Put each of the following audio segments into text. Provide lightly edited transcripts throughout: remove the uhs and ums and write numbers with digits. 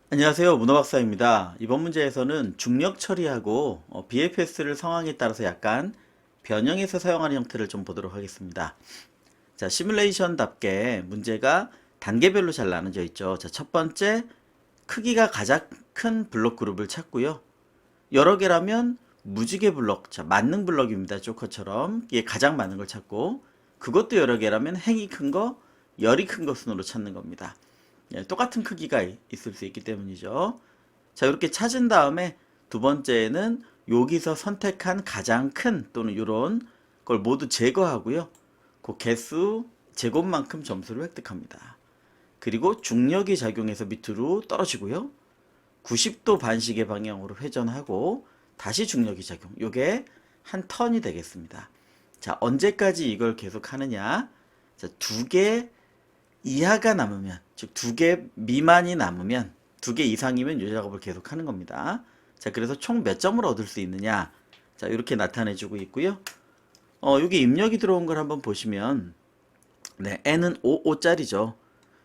안녕하세요. 문어박사입니다. 이번 문제에서는 중력 처리하고 BFS를 상황에 따라서 약간 변형해서 사용하는 형태를 좀 보도록 하겠습니다. 자, 시뮬레이션답게 문제가 단계별로 잘 나눠져 있죠. 자, 첫 번째, 크기가 가장 큰 블록 그룹을 찾고요. 여러 개라면 무지개 블록, 자, 만능 블록입니다. 조커처럼 이게 가장 많은 걸 찾고, 그것도 여러 개라면 행이 큰 거, 열이 큰 거 순으로 찾는 겁니다. 예, 똑같은 크기가 있을 수 있기 때문이죠. 자, 이렇게 찾은 다음에 두 번째는 여기서 선택한 가장 큰 또는 이런 걸 모두 제거하고요. 그 개수 제곱만큼 점수를 획득합니다. 그리고 중력이 작용해서 밑으로 떨어지고요. 90도 반시계 방향으로 회전하고 다시 중력이 작용. 요게 한 턴이 되겠습니다. 자, 언제까지 이걸 계속 하느냐? 자, 두 개 이하가 남으면, 즉 두 개 미만이 남으면, 두 개 이상이면 이 작업을 계속 하는 겁니다. 자, 그래서 총 몇 점을 얻을 수 있느냐? 자, 이렇게 나타내주고 있고요. 여기 입력이 들어온 걸 한번 보시면, 네, n은 5짜리죠.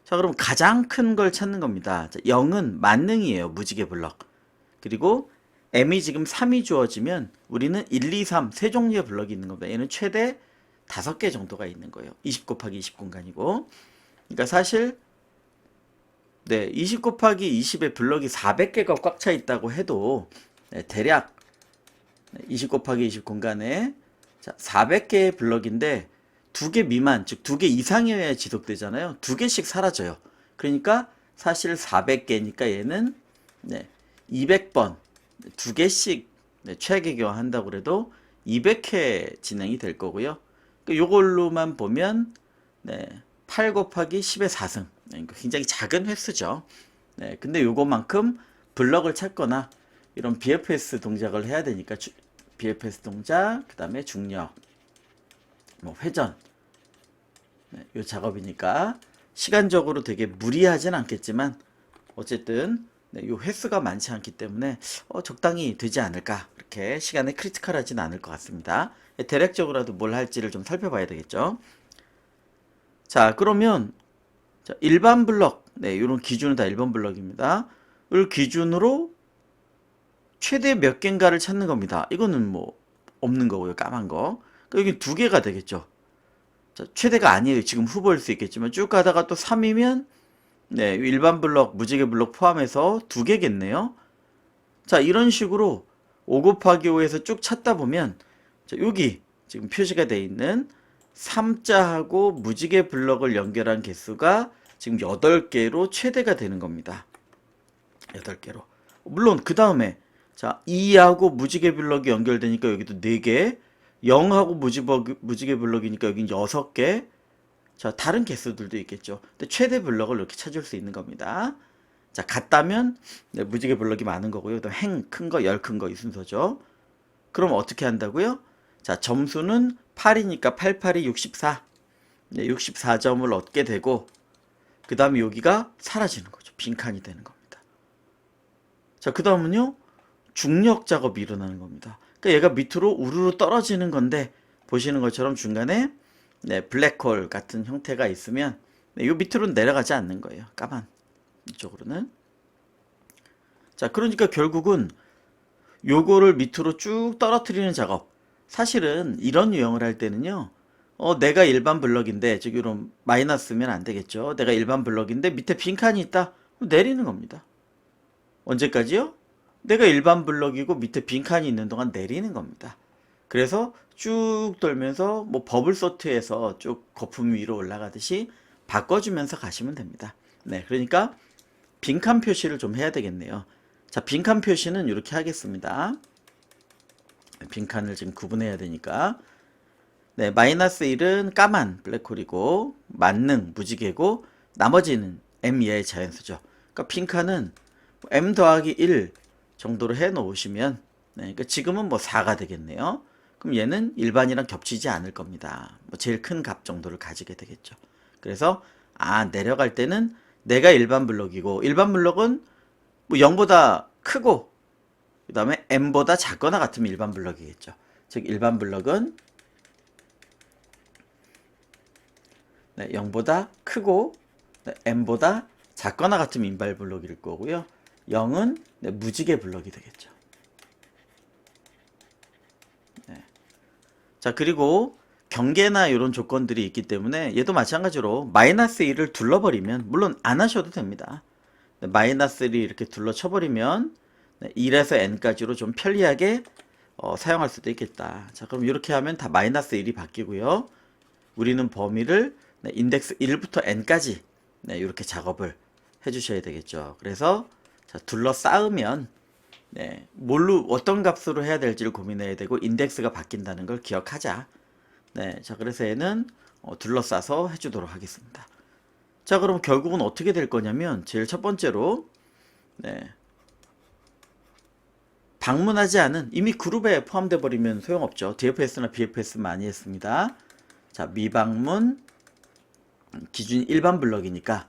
자, 그럼 가장 큰 걸 찾는 겁니다. 자, 0은 만능이에요. 무지개 블럭. 그리고 m이 지금 3이 주어지면 우리는 1, 2, 3 세 종류의 블럭이 있는 겁니다. 얘는 최대 5개 정도가 있는 거예요. 20 곱하기 20 공간이고. 그러니까 사실 네, 20 곱하기 20의 블럭이 400개가 꽉 차 있다고 해도 네, 대략 20 곱하기 20 공간에 400개의 블럭인데 2개 미만, 즉 2개 이상이어야 지속되잖아요. 2개씩 사라져요. 그러니까 사실 400개니까 얘는 네, 200번 2개씩 네, 최계경화 한다고 그래도 200회 진행이 될 거고요. 요걸로만 보면 네, 8 곱하기 10의 4승. 네, 굉장히 작은 횟수죠. 네, 근데 요거만큼 블럭을 찾거나 이런 BFS 동작을 해야 되니까 BFS 동작, 그 다음에 중력, 뭐 회전, 네, 요 작업이니까 시간적으로 되게 무리하진 않겠지만 어쨌든 네, 요 횟수가 많지 않기 때문에 적당히 되지 않을까, 그렇게 시간에 크리티컬하진 않을 것 같습니다. 대략적으로라도 뭘 할지를 좀 살펴봐야 되겠죠. 자, 그러면 자, 일반 블럭, 네, 이런 기준은 다 일반 블럭입니다. 을 기준으로 최대 몇 개인가를 찾는 겁니다. 이거는 뭐 없는 거고요, 까만 거. 그러니까 여기 두 개가 되겠죠. 자, 최대가 아니에요. 지금 후보일 수 있겠지만 쭉 가다가 또 3이면 네, 일반 블럭, 무지개 블럭 포함해서 두 개겠네요. 자, 이런 식으로 5 곱하기 5에서 쭉 찾다 보면 자, 여기 지금 표시가 되어 있는 3자하고 무지개 블럭을 연결한 개수가 지금 8개로 최대가 되는 겁니다. 8개로. 물론 그 다음에 자 2하고 무지개 블럭이 연결되니까 여기도 4개, 0하고 무지개 블럭이니까 여긴 6개. 자, 다른 개수들도 있겠죠. 근데 최대 블럭을 이렇게 찾을 수 있는 겁니다. 자, 같다면 네, 무지개 블럭이 많은 거고요. 또 행 큰 거, 열 큰 거 이 순서죠. 그럼 어떻게 한다고요? 자, 점수는 8이니까 8, 8이 64. 네, 64점을 얻게 되고 그 다음에 여기가 사라지는 거죠. 빈칸이 되는 겁니다. 자, 그 다음은요. 중력 작업이 일어나는 겁니다. 그러니까 얘가 밑으로 우르르 떨어지는 건데 보시는 것처럼 중간에 네, 블랙홀 같은 형태가 있으면 네, 요 밑으로는 내려가지 않는 거예요. 까만 이쪽으로는. 자, 그러니까 결국은 요거를 밑으로 쭉 떨어뜨리는 작업. 사실은 이런 유형을 할 때는요. 내가 일반 블럭인데 즉 이런 마이너스면 안 되겠죠. 내가 일반 블럭인데 밑에 빈칸이 있다. 내리는 겁니다. 언제까지요? 내가 일반 블럭이고 밑에 빈칸이 있는 동안 내리는 겁니다. 그래서 쭉 돌면서 뭐 버블 소트에서 쭉 거품 위로 올라가듯이 바꿔주면서 가시면 됩니다. 네, 그러니까 빈칸 표시를 좀 해야 되겠네요. 자, 빈칸 표시는 이렇게 하겠습니다. 빈칸을 지금 구분해야 되니까. 네, 마이너스 1은 까만 블랙홀이고 만능 무지개고 나머지는 M 이하의 자연수죠. 그러니까 빈칸은 M 더하기 1 정도로 해 놓으시면 네, 그러니까 지금은 뭐 4가 되겠네요. 그럼 얘는 일반이랑 겹치지 않을 겁니다. 뭐 제일 큰 값 정도를 가지게 되겠죠. 그래서 내려갈 때는 내가 일반 블럭이고 일반 블럭은 뭐 0보다 크고 그 다음에 m보다 작거나 같으면 일반 블럭이겠죠. 즉 일반 블럭은 네, 0보다 크고 네, m보다 작거나 같으면 인발 블럭일 거고요. 0은 네, 무지개 블럭이 되겠죠. 네. 자, 그리고 경계나 이런 조건들이 있기 때문에 얘도 마찬가지로 마이너스 1을 둘러버리면, 물론 안 하셔도 됩니다. 네, 마이너스 1이 이렇게 둘러쳐버리면 1에서 n까지로 좀 편리하게 사용할 수도 있겠다. 자, 그럼 이렇게 하면 다 마이너스 1이 바뀌고요. 우리는 범위를 인덱스 1부터 n까지 이렇게 작업을 해주셔야 되겠죠. 그래서 자, 둘러싸으면 뭘로 어떤 값으로 해야 될지를 고민해야 되고 인덱스가 바뀐다는 걸 기억하자. 자, 그래서 얘는 둘러싸서 해주도록 하겠습니다. 자, 그럼 결국은 어떻게 될 거냐면 제일 첫 번째로 방문하지 않은, 이미 그룹에 포함돼 버리면 소용없죠. DFS나 BFS 많이 했습니다. 자, 미방문 기준이 일반 블럭이니까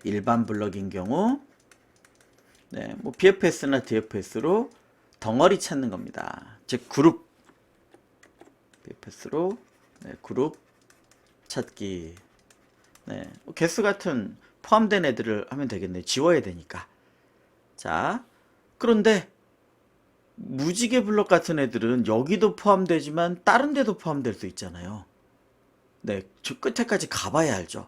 일반 블럭인 경우 뭐 BFS나 DFS로 덩어리 찾는 겁니다. 즉 그룹, BFS로 그룹 찾기. 개수 같은 포함된 애들을 하면 되겠네. 지워야 되니까. 자, 그런데 무지개 블럭 같은 애들은 여기도 포함되지만 다른 데도 포함될 수 있잖아요. 저 끝에까지 가봐야 알죠.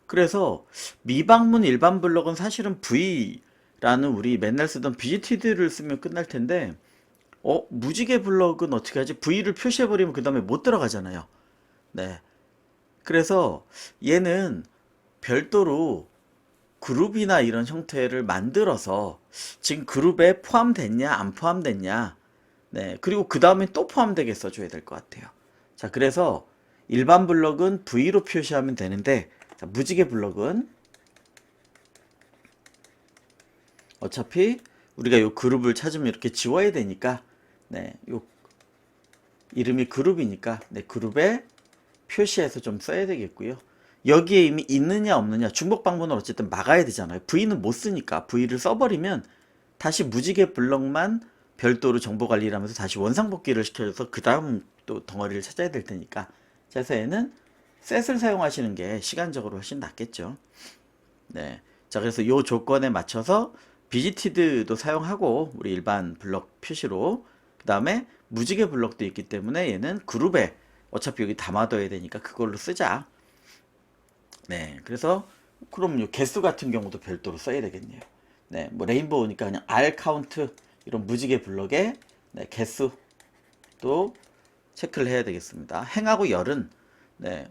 그래서 미방문 일반 블럭은 사실은 V라는 우리 맨날 쓰던 비지티드를 쓰면 끝날 텐데, 무지개 블럭은 어떻게 하지? V를 표시해버리면 그 다음에 못 들어가잖아요. 그래서 얘는 별도로 그룹이나 이런 형태를 만들어서 지금 그룹에 포함됐냐 안 포함됐냐, 그리고 그 다음에 또 포함되게 써줘야 될 것 같아요. 자, 그래서 일반 블럭은 V로 표시하면 되는데, 자, 무지개 블럭은 어차피 우리가 요 그룹을 찾으면 이렇게 지워야 되니까 요 이름이 그룹이니까 그룹에 표시해서 좀 써야 되겠고요. 여기에 이미 있느냐 없느냐, 중복 방문을 어쨌든 막아야 되잖아요. V는 못 쓰니까 V를 써버리면 다시 무지개 블럭만 별도로 정보 관리를 하면서 다시 원상복귀를 시켜줘서 그 다음 또 덩어리를 찾아야 될 테니까, 그래서 얘는 셋을 사용하시는 게 시간적으로 훨씬 낫겠죠. 자, 그래서 요 조건에 맞춰서 비지티드도 사용하고 우리 일반 블럭 표시로, 그 다음에 무지개 블럭도 있기 때문에 얘는 그룹에 어차피 여기 담아둬야 되니까 그걸로 쓰자. 그래서 그럼 요 개수 같은 경우도 별도로 써야 되겠네요. 뭐 레인보우니까 그냥 R 카운트 이런 무지개 블럭의 개수도 체크를 해야 되겠습니다. 행하고 열은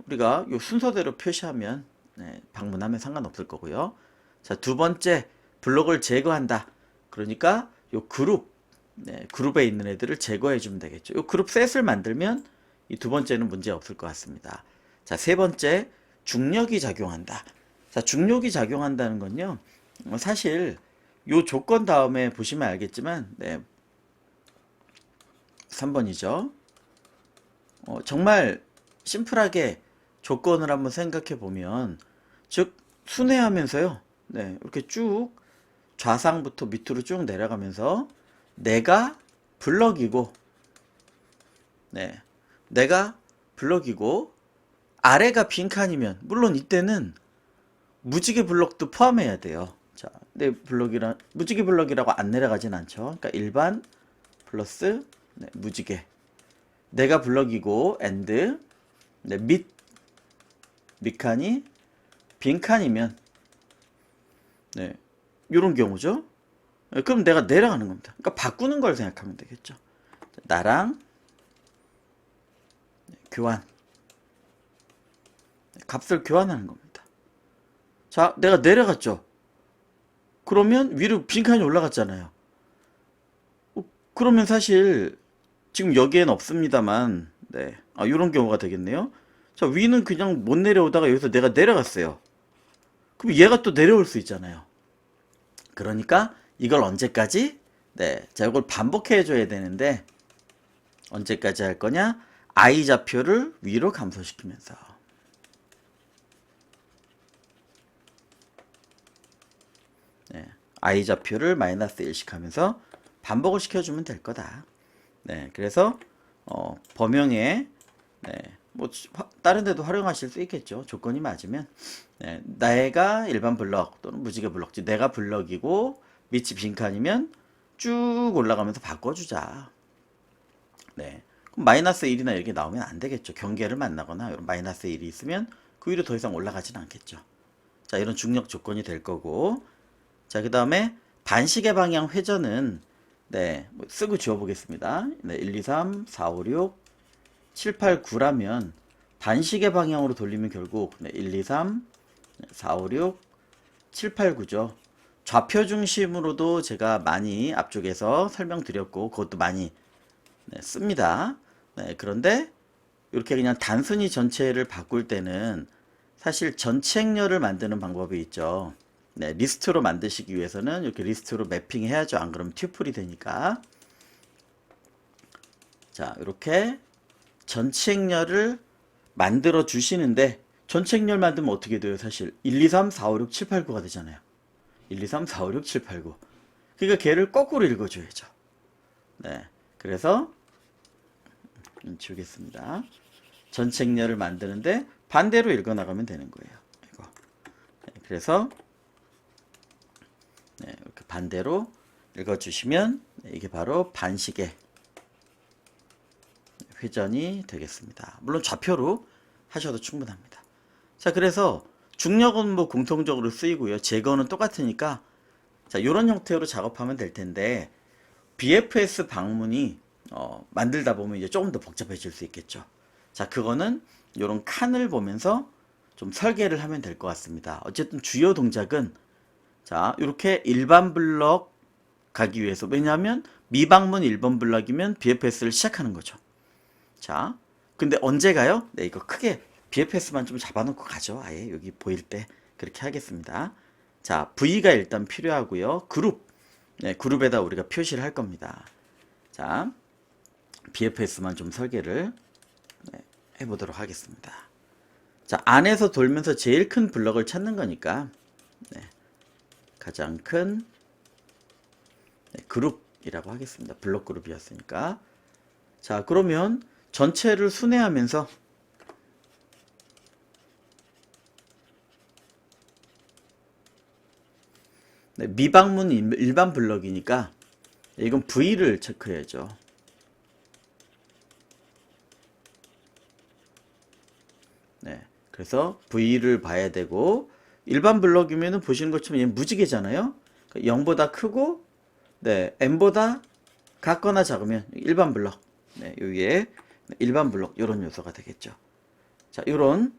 우리가 요 순서대로 표시하면 방문하면 상관없을 거고요. 자, 두 번째, 블럭을 제거한다. 그러니까 요 그룹, 그룹에 있는 애들을 제거해 주면 되겠죠. 요 그룹 셋을 만들면 이 두 번째는 문제 없을 것 같습니다. 자, 세 번째, 중력이 작용한다. 자, 중력이 작용한다는 건요, 사실 요 조건 다음에 보시면 알겠지만 3번이죠. 정말 심플하게 조건을 한번 생각해 보면, 즉 순회하면서요, 이렇게 쭉 좌상부터 밑으로 쭉 내려가면서 내가 블럭이고, 내가 블럭이고 아래가 빈칸이면, 물론 이때는 무지개 블럭도 포함해야 돼요. 자, 블럭이랑 무지개 블럭이라고 안 내려가진 않죠. 그러니까 일반 플러스 무지개. 내가 블럭이고 엔드 밑칸이 빈칸이면 이런 경우죠. 그럼 내가 내려가는 겁니다. 그러니까 바꾸는 걸 생각하면 되겠죠. 나랑 교환, 값을 교환하는 겁니다. 자, 내가 내려갔죠. 그러면 위로 빈칸이 올라갔잖아요. 그러면 사실 지금 여기엔 없습니다만 이런 경우가 되겠네요. 자, 위는 그냥 못 내려오다가 여기서 내가 내려갔어요. 그럼 얘가 또 내려올 수 있잖아요. 그러니까 이걸 언제까지? 자, 이걸 반복해 줘야 되는데 언제까지 할 거냐? I 좌표를 위로 감소시키면서. I 좌표를 마이너스 1씩 하면서 반복을 시켜주면 될 거다. 그래서 범용에 뭐 다른 데도 활용하실 수 있겠죠. 조건이 맞으면. 내가 일반 블럭 또는 무지개 블럭, 즉 내가 블럭이고 밑이 빈칸이면 쭉 올라가면서 바꿔주자. 네. 그럼 마이너스 1이나 이렇게 나오면 안 되겠죠. 경계를 만나거나 이런 마이너스 1이 있으면 그 위로 더 이상 올라가진 않겠죠. 자, 이런 중력 조건이 될 거고. 자, 그 다음에 반시계 방향 회전은 네, 뭐 쓰고 지워보겠습니다. 네, 1, 2, 3, 4, 5, 6, 7, 8, 9라면 반시계 방향으로 돌리면 결국 네, 1, 2, 3, 4, 5, 6, 7, 8, 9죠. 좌표 중심으로도 제가 많이 앞쪽에서 설명드렸고 그것도 많이 네, 씁니다. 네, 그런데 이렇게 그냥 단순히 전체를 바꿀 때는 사실 전체 행렬을 만드는 방법이 있죠. 네, 리스트로 만드시기 위해서는 이렇게 리스트로 매핑해야죠. 안 그러면 튜플이 되니까. 자, 이렇게 전체 행렬을 만들어 주시는데 전체 행렬 만들면 어떻게 돼요? 사실 1, 2, 3, 4, 5, 6, 7, 8, 9가 되잖아요. 1, 2, 3, 4, 5, 6, 7, 8, 9. 그러니까 걔를 거꾸로 읽어줘야죠. 네, 그래서 지우겠습니다. 전체 행렬을 만드는데 반대로 읽어나가면 되는 거예요. 이거. 네, 그래서 네, 이렇게 반대로 읽어주시면 네, 이게 바로 반시계 회전이 되겠습니다. 물론 좌표로 하셔도 충분합니다. 자, 그래서 중력은 뭐 공통적으로 쓰이고요. 제거는 똑같으니까 자, 이런 형태로 작업하면 될 텐데 BFS 방문이 만들다 보면 이제 조금 더 복잡해질 수 있겠죠. 자, 그거는 이런 칸을 보면서 좀 설계를 하면 될 것 같습니다. 어쨌든 주요 동작은 자, 이렇게 일반 블럭 가기 위해서 왜냐하면 미방문 1번 블럭이면 BFS를 시작하는 거죠. 자, 근데 언제 가요? 네, 이거 크게 BFS만 좀 잡아놓고 가죠. 아예 여기 보일 때 그렇게 하겠습니다. 자, V가 일단 필요하고요. 그룹, 네, 그룹에다 우리가 표시를 할 겁니다. 자, BFS만 좀 설계를 네, 해보도록 하겠습니다. 자, 안에서 돌면서 제일 큰 블럭을 찾는 거니까 네, 가장 큰 네, 그룹이라고 하겠습니다. 블록 그룹이었으니까. 자, 그러면 전체를 순회하면서 네, 미방문 일반 블럭이니까 이건 V를 체크해야죠. 네, 그래서 V를 봐야 되고 일반 블럭이면은 보시는 것처럼 얘 무지개잖아요. 0보다 크고 네, M보다 같거나 작으면 일반 블럭. 네, 여기에 일반 블럭 이런 요소가 되겠죠. 자, 이런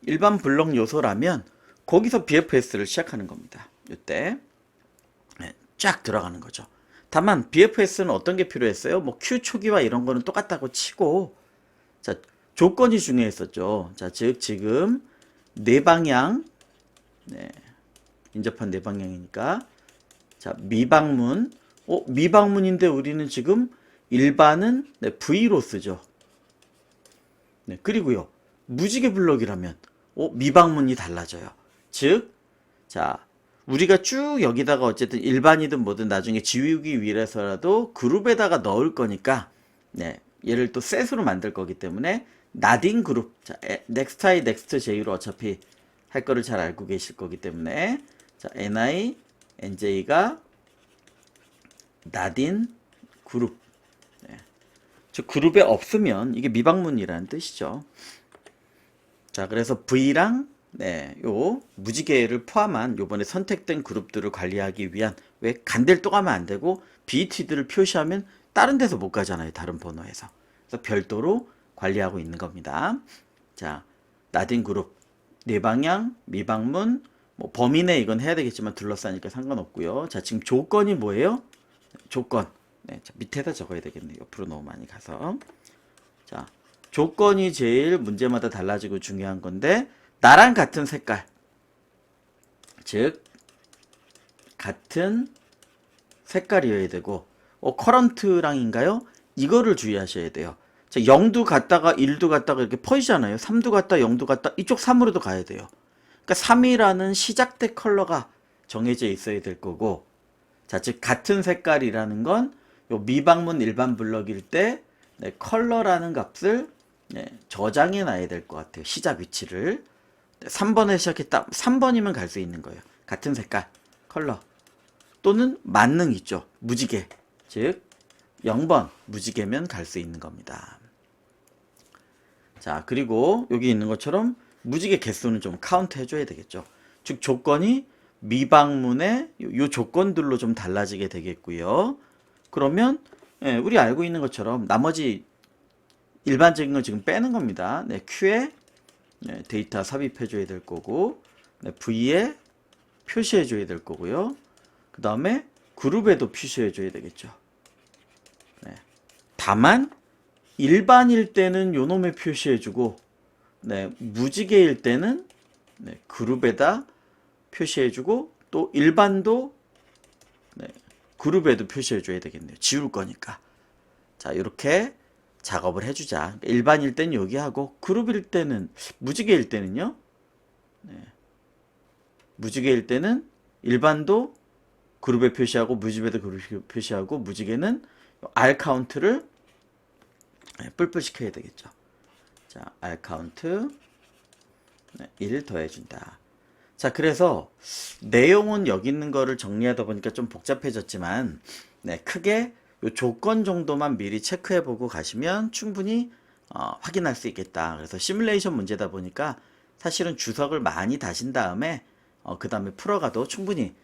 일반 블럭 요소라면 거기서 BFS를 시작하는 겁니다. 이때 네, 쫙 들어가는 거죠. 다만 BFS는 어떤 게 필요했어요? 뭐 Q 초기화 이런 거는 똑같다고 치고 자, 조건이 중요했었죠. 자, 즉 지금 네 방향 네, 인접한 네 방향이니까 자, 미방문 미방문인데 우리는 지금 일반은 네, V로 쓰죠. 네, 그리고요. 무지개 블럭이라면 미방문이 달라져요. 즉, 자, 우리가 쭉 여기다가 어쨌든 일반이든 뭐든 나중에 지우기 위해서라도 그룹에다가 넣을 거니까 네, 얘를 또 셋으로 만들 거기 때문에 나딘 그룹, 자, 넥스트 I, 넥스트 J로 어차피 할 거를 잘 알고 계실 거기 때문에 자, NI, NJ가 나딘 그룹 네. 즉 그룹에 없으면 이게 미방문이라는 뜻이죠. 자, 그래서 V랑 네, 요 무지개를 포함한 요번에 선택된 그룹들을 관리하기 위한 왜 간대를 또 가면 안 되고 BT들을 표시하면 다른 데서 못 가잖아요. 다른 번호에서. 그래서 별도로 관리하고 있는 겁니다. 자, 나딘 그룹 네 방향 미방문 뭐 범위 내 이건 해야 되겠지만 둘러싸니까 상관없고요. 자, 지금 조건이 뭐예요? 조건. 네, 자, 밑에다 적어야 되겠네요. 옆으로 너무 많이 가서. 자, 조건이 제일 문제마다 달라지고 중요한 건데 나랑 같은 색깔. 즉 같은 색깔이어야 되고 커런트랑인가요? 이거를 주의하셔야 돼요. 자, 0도 갔다가 1도 갔다가 이렇게 퍼지잖아요. 3도 갔다 0도 갔다 이쪽 3으로도 가야 돼요. 그러니까 3이라는 시작대 컬러가 정해져 있어야 될 거고 자, 즉 같은 색깔이라는 건 요 미방문 일반 블럭일 때 네, 컬러라는 값을 네, 저장해 놔야 될 것 같아요. 시작 위치를. 네, 3번에 시작했다. 3번이면 갈 수 있는 거예요. 같은 색깔, 컬러. 또는 만능 있죠. 무지개. 즉 0번 무지개면 갈 수 있는 겁니다. 자, 그리고 여기 있는 것처럼 무지개 개수는 좀 카운트 해줘야 되겠죠. 즉 조건이 미방문의 요 조건들로 좀 달라지게 되겠고요. 그러면 우리 알고 있는 것처럼 나머지 일반적인 건 지금 빼는 겁니다. Q에 데이터 삽입해 줘야 될 거고, V에 표시해 줘야 될 거고요. 그 다음에 그룹에도 표시해 줘야 되겠죠. 다만 일반일 때는 요놈에 표시해 주고, 무지개일 때는 그룹에다 표시해 주고, 또 일반도 그룹에도 표시해 줘야 되겠네요. 지울 거니까. 자, 이렇게 작업을 해주자. 일반일 때는 여기 하고, 그룹일 때는, 무지개일 때는요, 무지개일 때는 일반도 그룹에 표시하고, 무지개도 그룹에 표시하고, 무지개는 R 카운트를 뿔뿔 시켜야 되겠죠. 자, R 카운트 1 더해준다. 자, 그래서 내용은 여기 있는 거를 정리하다 보니까 좀 복잡해졌지만, 크게 요 조건 정도만 미리 체크해보고 가시면 충분히 확인할 수 있겠다. 그래서 시뮬레이션 문제다 보니까 사실은 주석을 많이 다신 다음에 그 다음에 풀어가도 충분히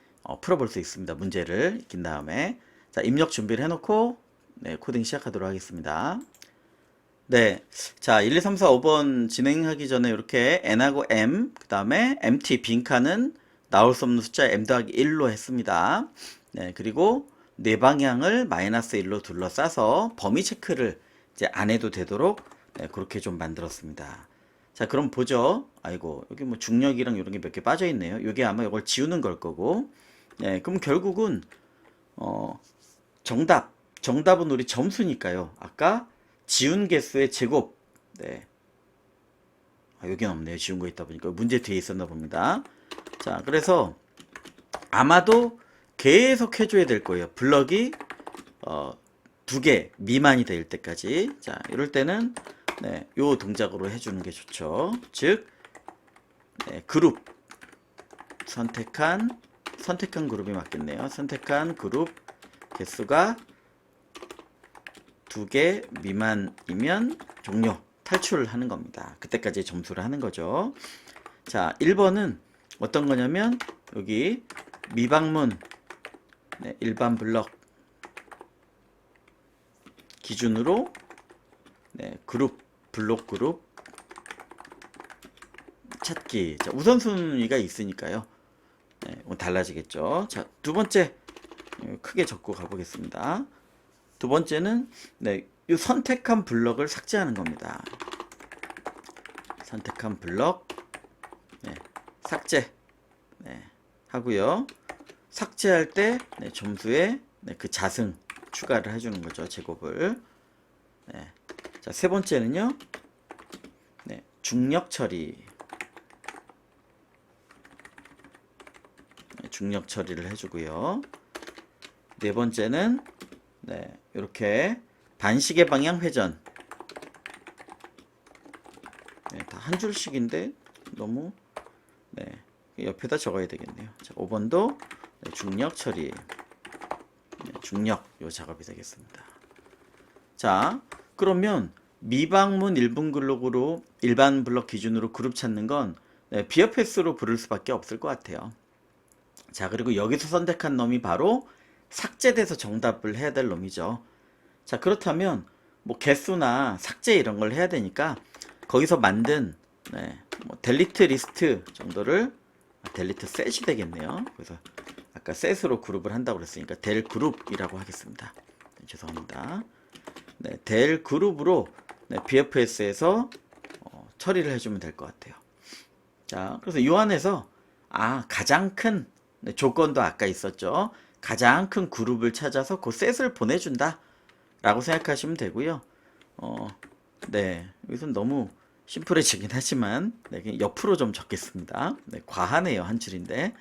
풀어볼 수 있습니다. 문제를 익힌 다음에. 자, 입력 준비를 해놓고 코딩 시작하도록 하겠습니다. 네, 자 1, 2, 3, 4, 5번 진행하기 전에 이렇게 n하고 m, 그 다음에 mt 빈칸은 나올 수 없는 숫자 m 더하기 1로 했습니다. 그리고 네 방향을 마이너스 1로 둘러싸서 범위 체크를 이제 안 해도 되도록 그렇게 좀 만들었습니다. 자, 그럼 보죠. 아이고, 여기 뭐 중력이랑 이런 게 몇 개 빠져 있네요. 이게 아마 이걸 지우는 걸 거고. 그럼 결국은 정답은 우리 점수니까요. 아까 지운 개수의 제곱. 여긴 없네요. 지운 거 있다 보니까 문제 뒤에 있었나 봅니다. 자, 그래서 아마도 계속 해줘야 될 거예요. 블럭이 2개 미만이 될 때까지. 자, 이럴 때는 요 동작으로 해주는 게 좋죠. 즉 그룹 선택한 그룹이 맞겠네요. 선택한 그룹 개수가 2개 미만이면 종료, 탈출을 하는 겁니다. 그때까지 점수를 하는 거죠. 자, 1번은 어떤 거냐면 여기 미방문 일반 블럭 기준으로 블록 그룹 찾기. 자, 우선순위가 있으니까요. 달라지겠죠. 자, 두 번째 크게 적고 가보겠습니다. 두 번째는 이 선택한 블럭을 삭제하는 겁니다. 선택한 블럭 삭제 하고요. 삭제할 때 점수에 그 자승 추가를 해주는 거죠. 제곱을. 자, 세 번째는요. 중력 처리. 중력 처리를 해주고요. 네 번째는 이렇게 반시계 방향 회전. 다 한 줄씩인데 너무 옆에다 적어야 되겠네요. 자, 5번도 중력 처리. 중력 요 작업이 되겠습니다. 자, 그러면 미방문 일분 블록으로 일반 블럭 기준으로 그룹 찾는 건 BFS로 부를 수밖에 없을 것 같아요. 자, 그리고 여기서 선택한 놈이 바로 삭제돼서 정답을 해야 될 놈이죠. 자, 그렇다면 뭐 개수나 삭제 이런 걸 해야 되니까 거기서 만든 뭐 델리트 리스트 정도를 델리트 셋이 되겠네요. 그래서 아까 셋으로 그룹을 한다고 그랬으니까 델 그룹이라고 하겠습니다. 죄송합니다. 델 그룹으로 BFS에서 처리를 해주면 될 것 같아요. 자, 그래서 이 안에서 가장 큰 조건도 아까 있었죠. 가장 큰 그룹을 찾아서 그 셋을 보내준다 라고 생각하시면 되고요. 여기서 너무 심플해지긴 하지만 그냥 옆으로 좀 적겠습니다. 과하네요. 한 줄인데.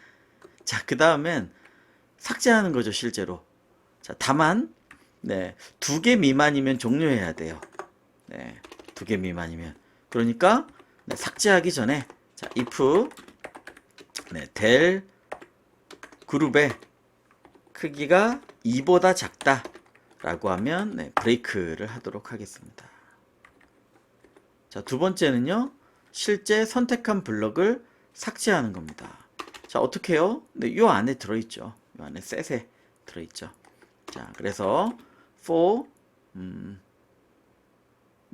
자, 그 다음엔 삭제하는 거죠. 실제로. 자, 다만 2개 미만이면 종료해야 돼요. 2개 미만이면. 그러니까 삭제하기 전에 자, if 델 그룹에 크기가 2보다 작다 라고 하면 네, 브레이크를 하도록 하겠습니다. 자, 두 번째는요, 실제 선택한 블럭을 삭제하는 겁니다. 자, 어떻게 해요? 네, 요 안에 들어있죠. 요 안에 셋에 들어있죠. 자, 그래서 for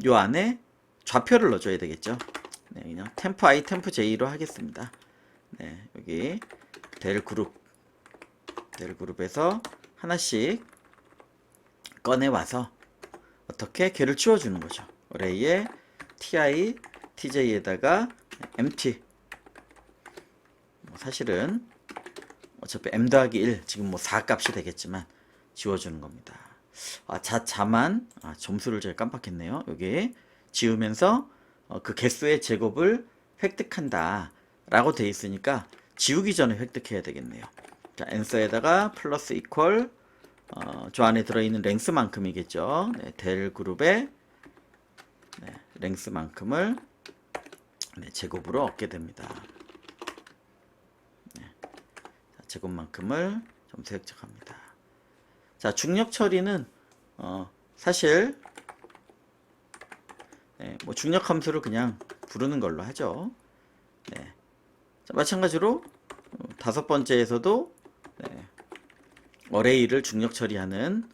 요 안에 좌표를 넣어줘야 되겠죠. 네, 그냥 temp i, temp j로 하겠습니다. 네, 여기 델 그룹에서 하나씩 꺼내와서 어떻게 걔를 치워주는 거죠. 어레이에 ti, tj에다가 empty. 사실은 어차피 m 더하기 1, 지금 뭐 4 값이 되겠지만 지워주는 겁니다. 자만 점수를 제가 깜빡했네요. 여기 지우면서 그 개수의 제곱을 획득한다 라고 돼 있으니까 지우기 전에 획득해야 되겠네요. 자, answer에다가 플러스 이퀄 저 안에 들어있는 랭스만큼이겠죠. 네, 델 그룹의 네, 랭스만큼을 네, 제곱으로 얻게 됩니다. 네, 자, 제곱만큼을 점수 획득합니다. 자, 중력 처리는 사실 네, 뭐 중력 함수를 그냥 부르는 걸로 하죠. 네. 자, 마찬가지로 다섯 번째에서도 네, 어레이를 중력 처리하는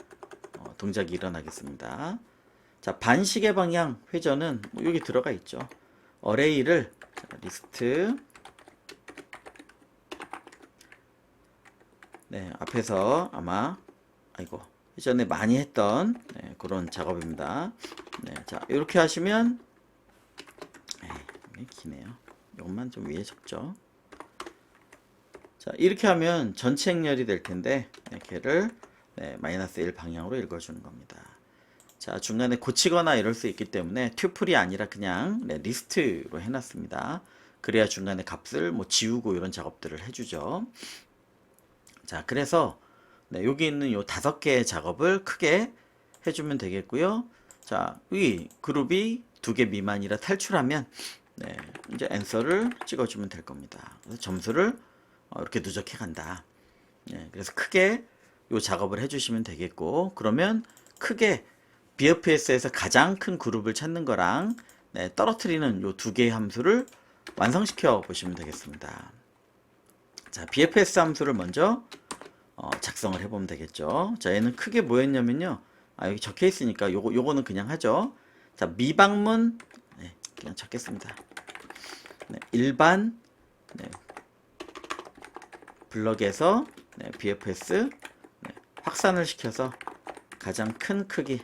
동작이 일어나겠습니다. 자, 반시계 방향 회전은 뭐 여기 들어가 있죠. 어레이를 리스트 네, 앞에서 아마 예전에 많이 했던 네, 그런 작업입니다. 네, 자, 이렇게 하시면 기네요. 이것만 좀 위에 적죠. 자, 이렇게 하면 전체 행렬이 될 텐데 네, 걔를 네, 마이너스 1 방향으로 읽어주는 겁니다. 자, 중간에 고치거나 이럴 수 있기 때문에 튜플이 아니라 그냥 네, 리스트로 해놨습니다. 그래야 중간에 값을 뭐 지우고 이런 작업들을 해주죠. 자, 그래서 네, 여기 있는 요 5개의 작업을 크게 해주면 되겠고요. 자, 여기 그룹이 2개 미만이라 탈출하면 네, 이제 answer를 찍어주면 될 겁니다. 그래서 점수를 이렇게 누적해 간다. 네, 그래서 크게 요 작업을 해주시면 되겠고, 그러면 크게 BFS에서 가장 큰 그룹을 찾는 거랑 네, 떨어뜨리는 요 2개의 함수를 완성시켜 보시면 되겠습니다. 자, BFS 함수를 먼저 작성을 해보면 되겠죠. 자, 얘는 크게 뭐였냐면요. 여기 적혀 있으니까 요거는 그냥 하죠. 자, 미방문 네, 그냥 적겠습니다. 네, 일반 네, 블럭에서 네, BFS 네, 확산을 시켜서 가장 큰 크기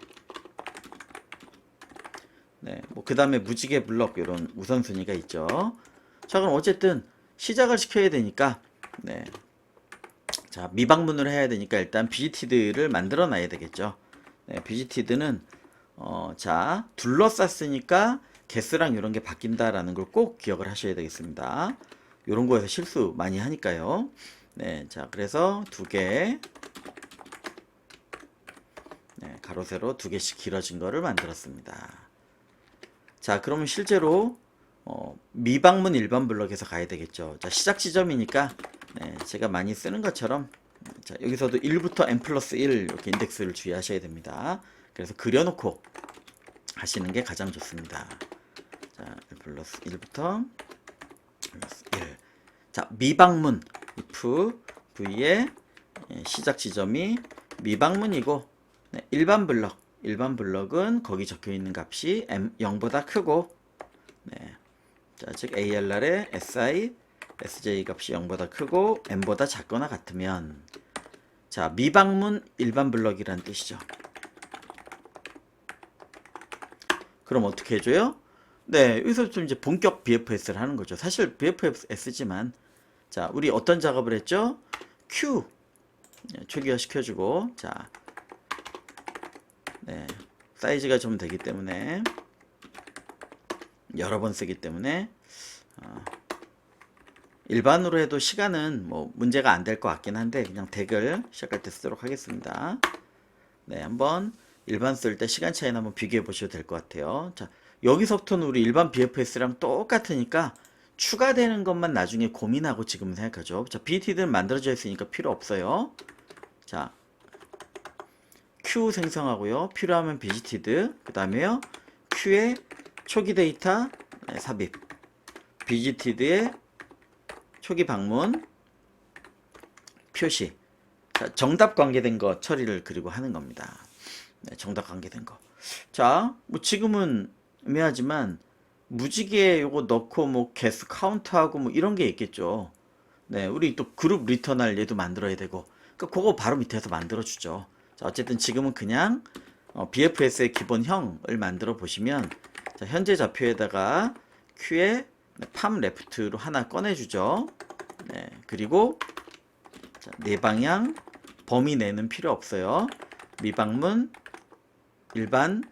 네, 뭐 그 다음에 무지개 블럭 이런 우선순위가 있죠. 자, 그럼 어쨌든 시작을 시켜야 되니까 네, 자, 미방문을 해야 되니까 일단 비지티드를 만들어 놔야 되겠죠. 네, 비지티드는 자, 둘러쌌으니까 개수랑 이런 게 바뀐다라는 걸 꼭 기억을 하셔야 되겠습니다. 이런 거에서 실수 많이 하니까요. 네, 자, 그래서 2개 네, 가로 세로 2개씩 길어진 거를 만들었습니다. 자, 그러면 실제로 미방문 일반 블럭에서 가야 되겠죠. 자, 시작 지점이니까 네, 제가 많이 쓰는 것처럼 자, 여기서도 1부터 n 플러스 1 이렇게 인덱스를 주의하셔야 됩니다. 그래서 그려놓고 하시는 게 가장 좋습니다. 자, 1 플러스 1부터 플러스 1. 자, 미방문 if v의 시작 지점이 미방문이고 네, 일반 블럭은 거기 적혀 있는 값이 0보다 크고 네, 자, 즉 ALR의 SI SJ 값이 0보다 크고 m보다 작거나 같으면 자, 미방문 일반 블럭이란 뜻이죠. 그럼 어떻게 해줘요? 네, 여기서부터 이제 본격 BFS를 하는 거죠. 사실 BFS지만 자, 우리 어떤 작업을 했죠? Q 초기화 시켜주고 자, 네, 사이즈가 좀 되기 때문에 여러 번 쓰기 때문에 일반으로 해도 시간은 뭐 문제가 안 될 것 같긴 한데 그냥 덱을 시작할 때 쓰도록 하겠습니다. 네, 한번 일반 쓸 때 시간 차이나 한번 비교해 보셔도 될 것 같아요. 자, 여기서부터는 우리 일반 BFS랑 똑같으니까 추가되는 것만 나중에 고민하고 지금 생각하죠. 자, BTD는 만들어져 있으니까 필요 없어요. 자, Q 생성하고요. 필요하면 visited. 그 다음에요. Q의 초기 데이터 삽입. visited의 초기 방문 표시. 자, 정답 관계된 거 처리를 그리고 하는 겁니다. 네, 정답 관계된 거. 자, 뭐 지금은 애매하지만 무지개 요거 넣고 뭐 개수 카운트하고 뭐 이런 게 있겠죠. 네, 우리 또 그룹 리턴할 얘도 만들어야 되고, 그러니까 그거 바로 밑에서 만들어 주죠. 자, 어쨌든 지금은 그냥 BFS의 기본형을 만들어 보시면, 자, 현재 좌표에다가 Q에 팜 레프트로 하나 꺼내 주죠. 네, 그리고 자, 네 방향 범위 내는 필요 없어요. 미방문 일반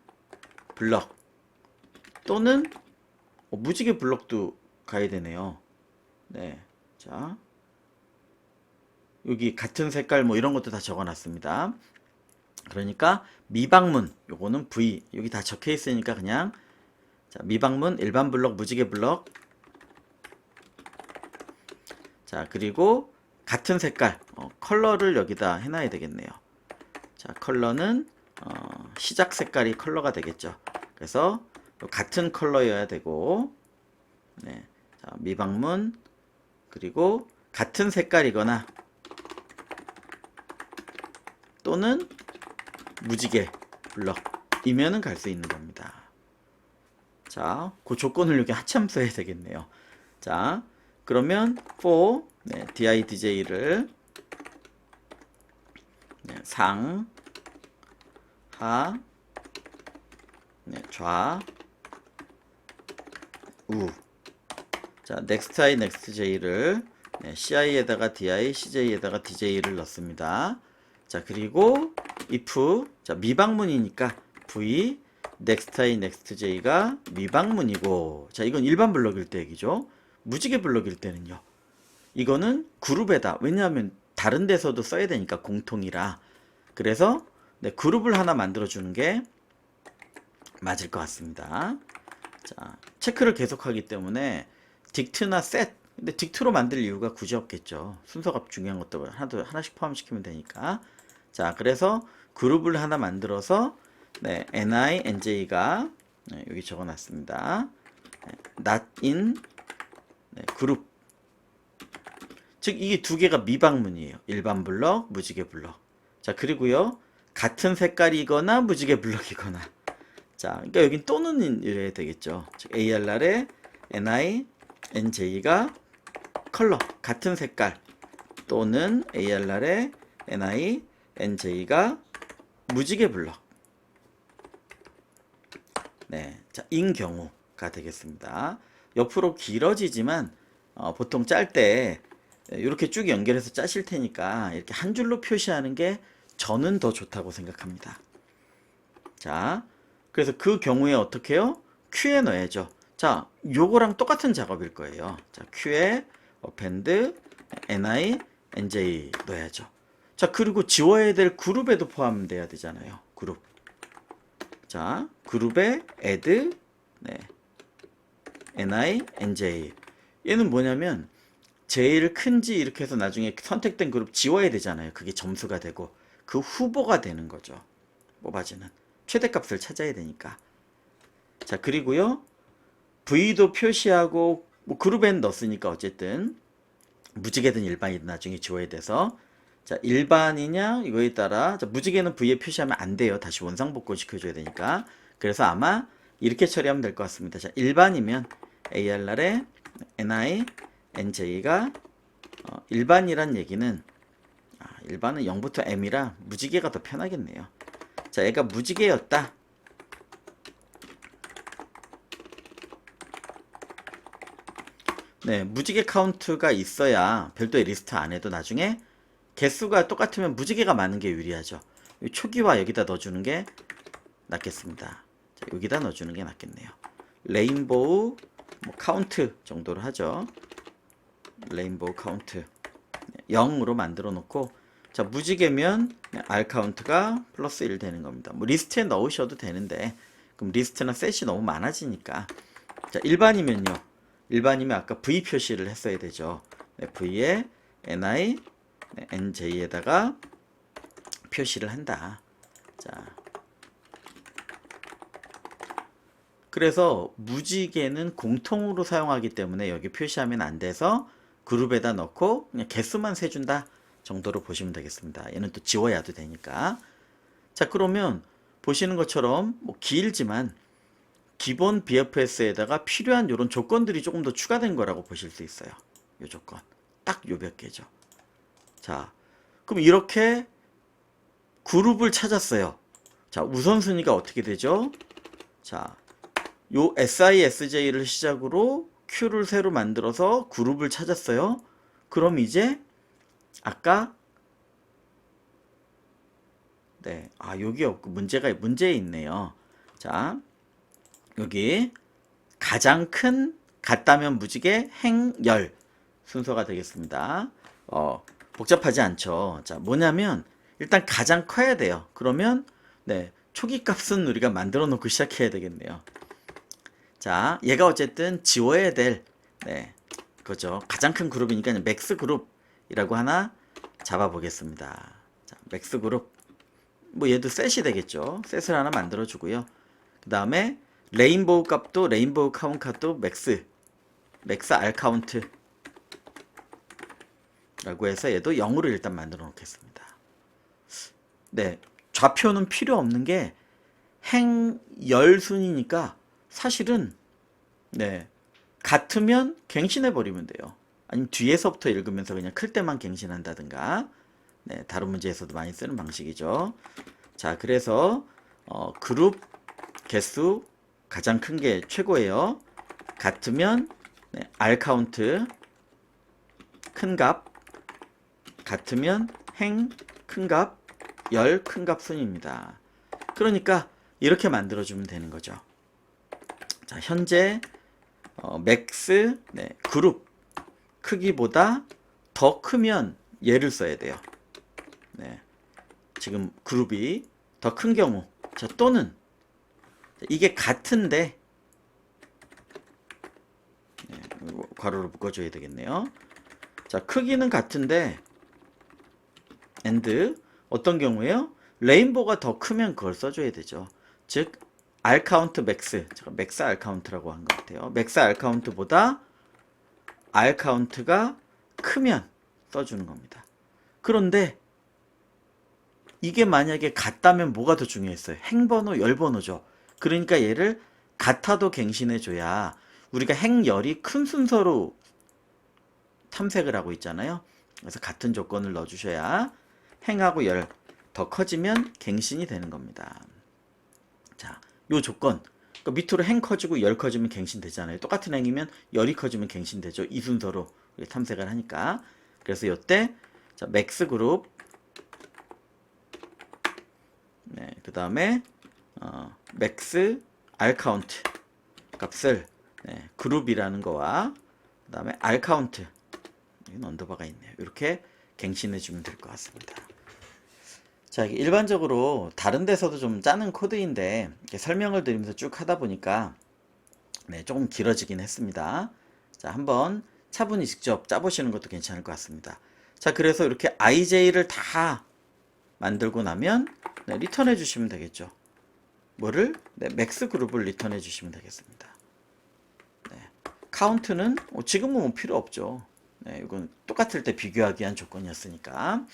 블럭 또는 무지개 블럭도 가야 되네요. 네, 자, 여기 같은 색깔 뭐 이런 것도 다 적어 놨습니다. 그러니까 미방문 요거는 V 여기 다 적혀 있으니까 그냥 자, 미방문 일반 블럭 무지개 블럭. 자, 그리고 같은 색깔 컬러를 여기다 해놔야 되겠네요. 자, 컬러는 시작 색깔이 컬러가 되겠죠. 그래서 같은 컬러여야 되고, 네, 자, 미방문 그리고 같은 색깔이거나 또는 무지개 블럭이면은 갈 수 있는 겁니다. 자, 그 조건을 여기 하참 써야 되겠네요. 자, 그러면 for 네, didj를 네, 상, 하, 네, 좌, 우. 자, nextI, nextj를 네, ci에다가 di, cj에다가 dj를 넣습니다. 자, 그리고 if 자, 미방문이니까 v nextI, nextj가 미방문이고, 자, 이건 일반 블럭일 때 얘기죠. 무지개 블럭일 때는요. 이거는 그룹에다, 왜냐하면 다른 데서도 써야 되니까 공통이라. 그래서 네, 그룹을 하나 만들어 주는 게 맞을 것 같습니다. 자, 체크를 계속하기 때문에 딕트나 set, 근데 딕트로 만들 이유가 굳이 없겠죠. 순서가 중요한 것도 하나씩 포함시키면 되니까. 자, 그래서 그룹을 하나 만들어서 네, ni, nj가 네, 여기 적어놨습니다. 네, not in 네, 그룹. 즉 이게 두 개가 미방문이에요. 일반 블럭, 무지개 블럭. 자, 그리고요 같은 색깔이거나 무지개 블럭이거나. 자, 그러니까 여긴 또는 이래야 되겠죠. 즉 ARR에 ni, nj가 컬러 같은 색깔 또는 ARR에 ni, nj가 무지개 블럭. 네, 자, 인 경우가 되겠습니다. 옆으로 길어지지만 보통 짤 때 이렇게 쭉 연결해서 짜실 테니까 이렇게 한 줄로 표시하는 게 저는 더 좋다고 생각합니다. 자, 그래서 그 경우에 어떻게 해요? Q에 넣어야죠. 자, 요거랑 똑같은 작업일 거예요. 자, Q에 append ni, nj 넣어야죠. 자, 그리고 지워야 될 그룹에도 포함돼야 되잖아요. 그룹. 자, 그룹에 add 네, ni, nj. 얘는 뭐냐면 제일 큰지 이렇게 해서 나중에 선택된 그룹 지워야 되잖아요. 그게 점수가 되고 그 후보가 되는 거죠. 뽑아지는 최대값을 찾아야 되니까. 자, 그리고요 V도 표시하고 뭐 그룹엔 넣었으니까 어쨌든 무지개든 일반이든 나중에 지워야 돼서, 자, 일반이냐 이거에 따라 자, 무지개는 V에 표시하면 안 돼요. 다시 원상 복구 시켜줘야 되니까. 그래서 아마 이렇게 처리하면 될 것 같습니다. 자, 일반이면 ARR에 ni, nj가 일반이란 얘기는 일반은 0부터 m이라 무지개가 더 편하겠네요. 자, 얘가 무지개였다. 네, 무지개 카운트가 있어야 별도의 리스트 안 해도 나중에 개수가 똑같으면 무지개가 많은 게 유리하죠. 초기화 여기다 넣어주는 게 낫겠습니다. 자, 여기다 넣어주는 게 낫겠네요. 레인보우 뭐 카운트 정도로 하죠. 레인보우 카운트 0으로 만들어 놓고, 자, 무지개면 R 카운트가 플러스 1 되는 겁니다. 뭐 리스트에 넣으셔도 되는데 그럼 리스트나 셋이 너무 많아지니까. 자, 일반이면요. 일반이면 아까 V 표시를 했어야 되죠. 네, V에 ni, 네, nj에다가 표시를 한다. 자, 그래서 무지개는 공통으로 사용하기 때문에 여기 표시하면 안 돼서 그룹에다 넣고 그냥 개수만 세준다 정도로 보시면 되겠습니다. 얘는 또 지워야도 되니까. 자, 그러면 보시는 것처럼 뭐 길지만 기본 BFS에다가 필요한 이런 조건들이 조금 더 추가된 거라고 보실 수 있어요. 요 조건 딱 요 몇 개죠. 자, 그럼 이렇게 그룹을 찾았어요. 자, 우선순위가 어떻게 되죠? 자, 요 SISJ를 시작으로 Q를 새로 만들어서 그룹을 찾았어요. 그럼 이제 아까 네, 여기 없고 문제 있네요. 자, 여기 가장 큰 같다면 무지개 행열 순서가 되겠습니다. 복잡하지 않죠. 자, 뭐냐면 일단 가장 커야 돼요. 그러면 네, 초기 값은 우리가 만들어 놓고 시작해야 되겠네요. 자, 얘가 어쨌든 지워야 될 네, 그죠. 가장 큰 그룹이니까 맥스 그룹이라고 하나 잡아 보겠습니다. 자, 맥스 그룹 뭐 얘도 셋이 되겠죠. 셋을 하나 만들어 주고요. 그 다음에 레인보우 값도 레인보우 카운트도 맥스 R 카운트 라고 해서 얘도 0으로 일단 만들어 놓겠습니다. 네, 좌표는 필요 없는 게 행열 순이니까 사실은 네, 같으면 갱신해 버리면 돼요. 아니면 뒤에서부터 읽으면서 그냥 클 때만 갱신한다든가. 네, 다른 문제에서도 많이 쓰는 방식이죠. 자, 그래서 그룹 개수 가장 큰 게 최고예요. 같으면 네, R 카운트 큰 값, 같으면 행 큰 값, 열 큰 값 순입니다. 그러니까 이렇게 만들어주면 되는 거죠. 자, 현재 맥스 네, 그룹 크기보다 더 크면 얘를 써야 돼요. 네, 지금 그룹이 더 큰 경우, 자, 또는 이게 같은데 네, 괄호로 묶어줘야 되겠네요. 자, 크기는 같은데 and 어떤 경우에요? 레인보우가 더 크면 그걸 써줘야 되죠. 즉 R 카운트 맥스, 제가 맥스 R 카운트라고 한 것 같아요. 맥스 R 카운트보다 R 카운트가 크면 써주는 겁니다. 그런데 이게 만약에 같다면 뭐가 더 중요했어요? 행번호, 열번호죠. 그러니까 얘를 같아도 갱신해줘야 우리가 행열이 큰 순서로 탐색을 하고 있잖아요. 그래서 같은 조건을 넣어주셔야 행하고 열 더 커지면 갱신이 되는 겁니다. 자, 요 조건 그러니까 밑으로 행 커지고 열 커지면 갱신 되잖아요. 똑같은 행이면 열이 커지면 갱신 되죠. 이 순서로 탐색을 하니까. 그래서 요때 자, 맥스 그룹 네, 그 다음에 맥스 R 카운트 값을 네, 그룹이라는 거와 그 다음에 R 카운트 여기 언더바가 있네요. 이렇게 갱신해 주면 될 것 같습니다. 자, 일반적으로 다른 데서도 좀 짜는 코드인데 이렇게 설명을 드리면서 쭉 하다 보니까 네, 조금 길어지긴 했습니다. 자, 한번 차분히 직접 짜보시는 것도 괜찮을 것 같습니다. 자, 그래서 이렇게 IJ를 다 만들고 나면 네, 리턴해 주시면 되겠죠. 뭐를? 네, 맥스 그룹을 리턴해 주시면 되겠습니다. 네, 카운트는 지금은 뭐 필요 없죠. 네, 이건 똑같을 때 비교하기 위한 조건이었으니까.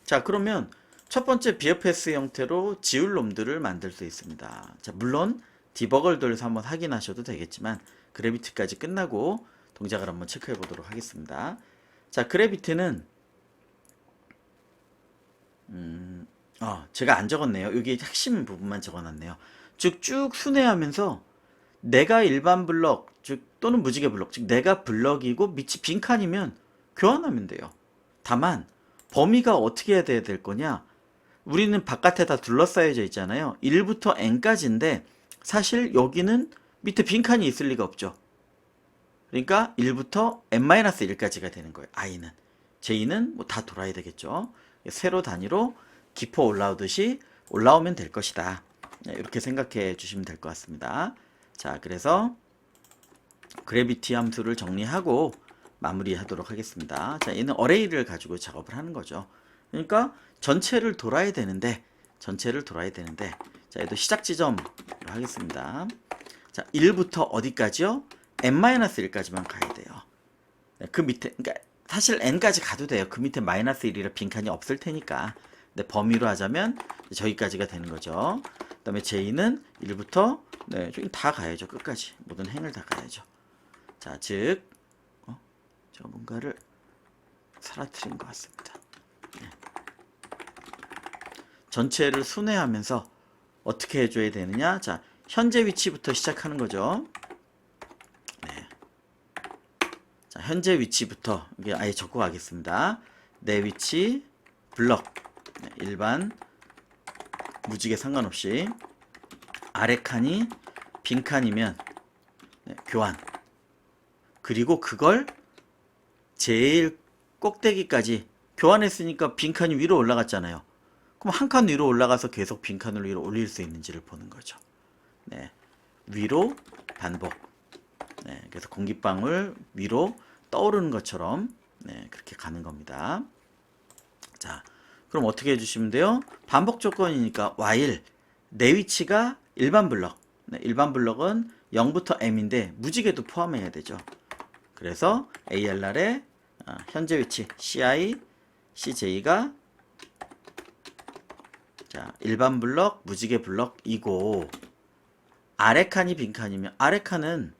자, 그러면 첫 번째 BFS 형태로 지울 놈들을 만들 수 있습니다. 자, 물론 디버거를 돌려서 한번 확인하셔도 되겠지만 그래비티까지 끝나고 동작을 한번 체크해 보도록 하겠습니다. 자, 그래비티는 제가 안 적었네요. 여기 핵심 부분만 적어놨네요. 즉 쭉 순회하면서 내가 일반 블럭 즉 또는 무지개 블럭 즉 내가 블럭이고 밑이 빈칸이면 교환하면 돼요. 다만 범위가 어떻게 해야 될 거냐, 우리는 바깥에 다 둘러싸여져 있잖아요. 1부터 n까지인데 사실 여기는 밑에 빈칸이 있을 리가 없죠. 그러니까 1부터 n-1까지가 되는 거예요. i는. j는 뭐 다 돌아야 되겠죠. 세로 단위로 깊어 올라오듯이 올라오면 될 것이다. 이렇게 생각해 주시면 될 것 같습니다. 자, 그래서 그래비티 함수를 정리하고 마무리하도록 하겠습니다. 자, 얘는 어레이를 가지고 작업을 하는 거죠. 그러니까 전체를 돌아야 되는데 자, 얘도 시작 지점으로 하겠습니다. 자, 1부터 어디까지요? n-1까지만 가야 돼요. 네, 그 밑에, 그러니까 사실 n까지 가도 돼요. 그 밑에 -1이라 빈칸이 없을 테니까. 근데 범위로 하자면 저기까지가 되는 거죠. 그 다음에 j는 1부터 네, 저기 다 가야죠. 끝까지. 모든 행을 다 가야죠. 자, 즉 제가 뭔가를 사라뜨린 것 같습니다. 네. 전체를 순회하면서 어떻게 해줘야 되느냐? 자, 현재 위치부터 시작하는 거죠. 네. 자, 현재 위치부터 이게 아예 적고 가겠습니다. 내 위치 블럭 네, 일반 무지개 상관없이 아래 칸이 빈 칸이면 네, 교환. 그리고 그걸 제일 꼭대기까지 교환했으니까 빈칸이 위로 올라갔잖아요. 그럼 한 칸 위로 올라가서 계속 빈칸을 위로 올릴 수 있는지를 보는 거죠. 네, 위로 반복. 네, 그래서 공기방울 위로 떠오르는 것처럼 네, 그렇게 가는 겁니다. 자, 그럼 어떻게 해주시면 돼요? 반복 조건이니까 while 내 위치가 일반 블럭. 네, 일반 블럭은 0부터 m인데 무지개도 포함해야 되죠. 그래서 ALR의 현재 위치 CI, CJ가 자, 일반 블럭, 무지개 블럭이고 아래 칸이 빈 칸이면 아래 칸은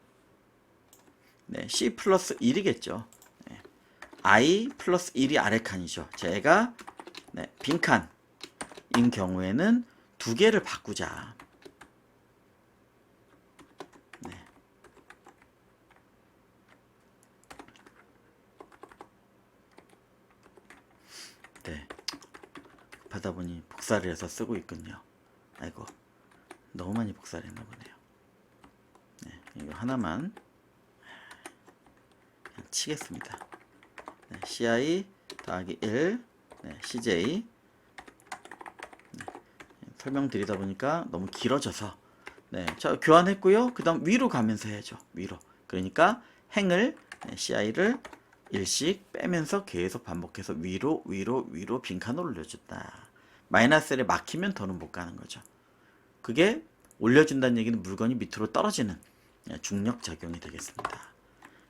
네, C 플러스 1이겠죠. 네, I 플러스 1이 아래 칸이죠. 제가 네, 빈 칸인 경우에는 두 개를 바꾸자. 네. 네. 급하다 보니 복사를 해서 쓰고 있군요. 아이고, 너무 많이 복사를 했나 보네요. 네, 이거 하나만 그냥 치겠습니다. 네, CI 더하기 1 네, CJ 네, 설명드리다 보니까 너무 길어져서 네, 자, 교환했고요. 그 다음 위로 가면서 해야죠. 위로. 그러니까 행을 네, CI를 1씩 빼면서 계속 반복해서 위로 빈칸을 올려준다. 마이너스에 막히면 더는 못 가는 거죠. 그게 올려준다는 얘기는 물건이 밑으로 떨어지는 중력 작용이 되겠습니다.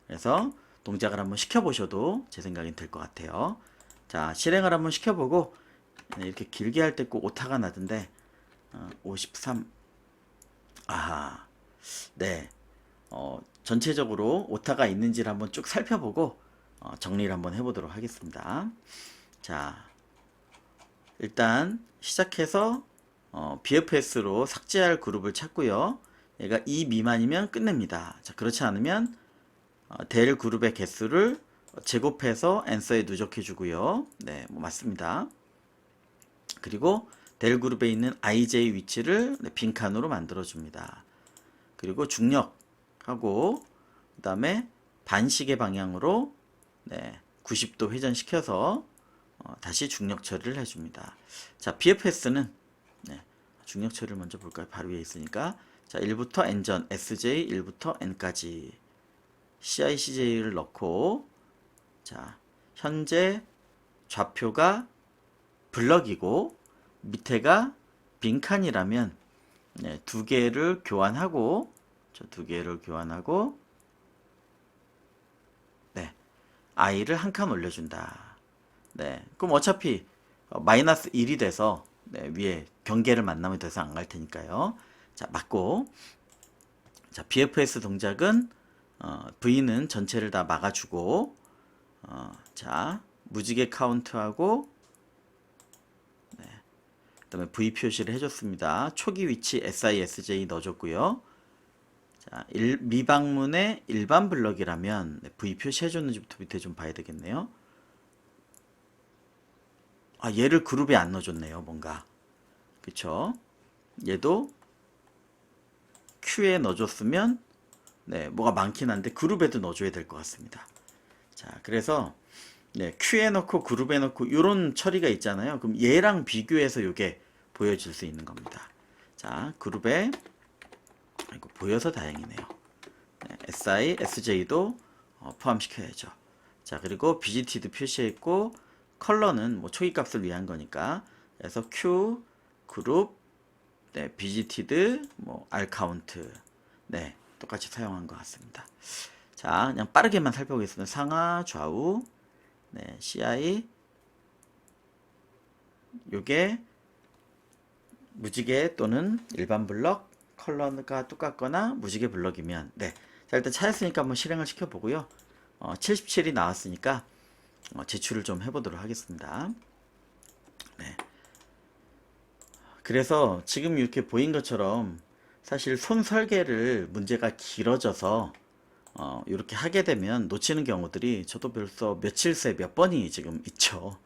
그래서 동작을 한번 시켜보셔도 제 생각엔 될 것 같아요. 자, 실행을 한번 시켜보고 이렇게 길게 할 때 꼭 오타가 나던데 53 아하 네 전체적으로 오타가 있는지를 한번 쭉 살펴보고 정리를 한번 해보도록 하겠습니다. 자, 일단 시작해서 BFS로 삭제할 그룹을 찾고요. 얘가 2 미만이면 끝냅니다. 자, 그렇지 않으면 델 그룹의 개수를 제곱해서 answer에 누적해 주고요. 네, 뭐 맞습니다. 그리고 델 그룹에 있는 IJ 위치를 빈칸으로 만들어 줍니다. 그리고 중력하고 그 다음에 반시계 방향으로 네, 90도 회전시켜서 다시 중력 처리를 해줍니다. 자, BFS는 네, 중력 처리를 먼저 볼까요? 바로 위에 있으니까 자, 1부터 n전 SJ 1부터 n까지 CI, CJ를 넣고 자, 현재 좌표가 블럭이고 밑에가 빈칸이라면 네, 두 개를 교환하고 두 개를 교환하고 네, i를 한 칸 올려준다. 네, 그럼 어차피 마이너스 1이 돼서 네, 위에 경계를 만나면 더 이상 안 갈 테니까요. 자, 맞고 자, BFS 동작은 V는 전체를 다 막아주고 자, 무지개 카운트하고 네, 그 다음에 V 표시를 해줬습니다. 초기 위치 SISJ 넣어줬고요. 자, 미방문의 일반 블럭이라면 네, V 표시 해줬는지부터 밑에 좀 봐야 되겠네요. 아, 얘를 그룹에 안 넣어줬네요. 뭔가 그쵸? 얘도 Q에 넣어줬으면 네, 뭐가 많긴 한데 그룹에도 넣어줘야 될 것 같습니다. 자, 그래서 네, Q에 넣고 그룹에 넣고 이런 처리가 있잖아요. 그럼 얘랑 비교해서 이게 보여질 수 있는 겁니다. 자, 그룹에 이거 보여서 다행이네요. 네, SI, SJ도 포함시켜야죠. 자, 그리고 BGT도 표시했고 컬러는 뭐 초기 값을 위한 거니까. 그래서 q 그룹 네, visited 뭐 r count 네, 똑같이 사용한 것 같습니다. 자, 그냥 빠르게만 살펴보겠습니다. 상하 좌우 네, ci 요게 무지개 또는 일반 블럭 컬러가 똑같거나 무지개 블럭이면 네. 자, 일단 찾았으니까 한번 실행을 시켜보고요. 77이 나왔으니까 제출을 좀 해보도록 하겠습니다. 네. 그래서 지금 이렇게 보인 것처럼 사실 손 설계를 문제가 길어져서 이렇게 하게 되면 놓치는 경우들이 저도 벌써 며칠 새 몇 번이 지금 있죠.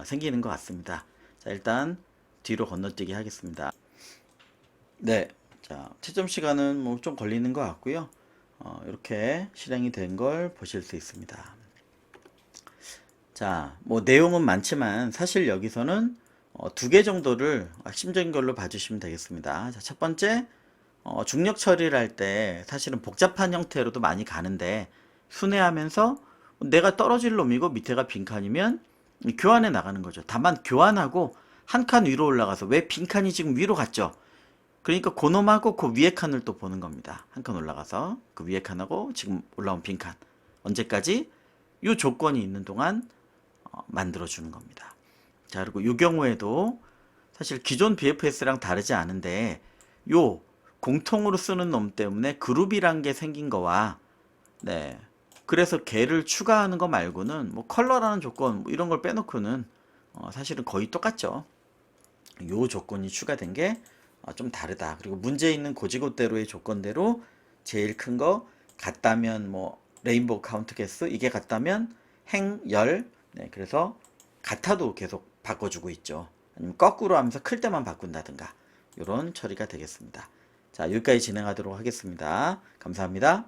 생기는 것 같습니다. 자, 일단 뒤로 건너뛰기 하겠습니다. 네. 자, 채점 시간은 뭐 좀 걸리는 것 같고요. 이렇게 실행이 된 걸 보실 수 있습니다. 자, 뭐 내용은 많지만 사실 여기서는 두 개 정도를 핵심적인 걸로 봐주시면 되겠습니다. 자, 첫 번째, 중력 처리를 할 때 사실은 복잡한 형태로도 많이 가는데 순회하면서 내가 떨어질 놈이고 밑에가 빈칸이면 교환해 나가는 거죠. 다만 교환하고 한 칸 위로 올라가서 왜 빈칸이 지금 위로 갔죠? 그러니까 그놈하고 그 위에 칸을 또 보는 겁니다. 한 칸 올라가서 그 위에 칸하고 지금 올라온 빈칸 언제까지? 이 조건이 있는 동안 만들어주는 겁니다. 자, 그리고 이 경우에도 사실 기존 BFS랑 다르지 않은데 요 공통으로 쓰는 놈 때문에 그룹이란 게 생긴 거와 네, 그래서 걔를 추가하는 거 말고는 뭐 컬러라는 조건 뭐 이런 걸 빼놓고는 사실은 거의 똑같죠. 요 조건이 추가된 게 좀 다르다. 그리고 문제 있는 고지고대로의 조건대로 제일 큰 거 같다면 뭐 레인보우 카운트 개수 이게 같다면 행열 네, 그래서 같아도 계속 바꿔주고 있죠. 아니면 거꾸로 하면서 클 때만 바꾼다든가 이런 처리가 되겠습니다. 자, 여기까지 진행하도록 하겠습니다. 감사합니다.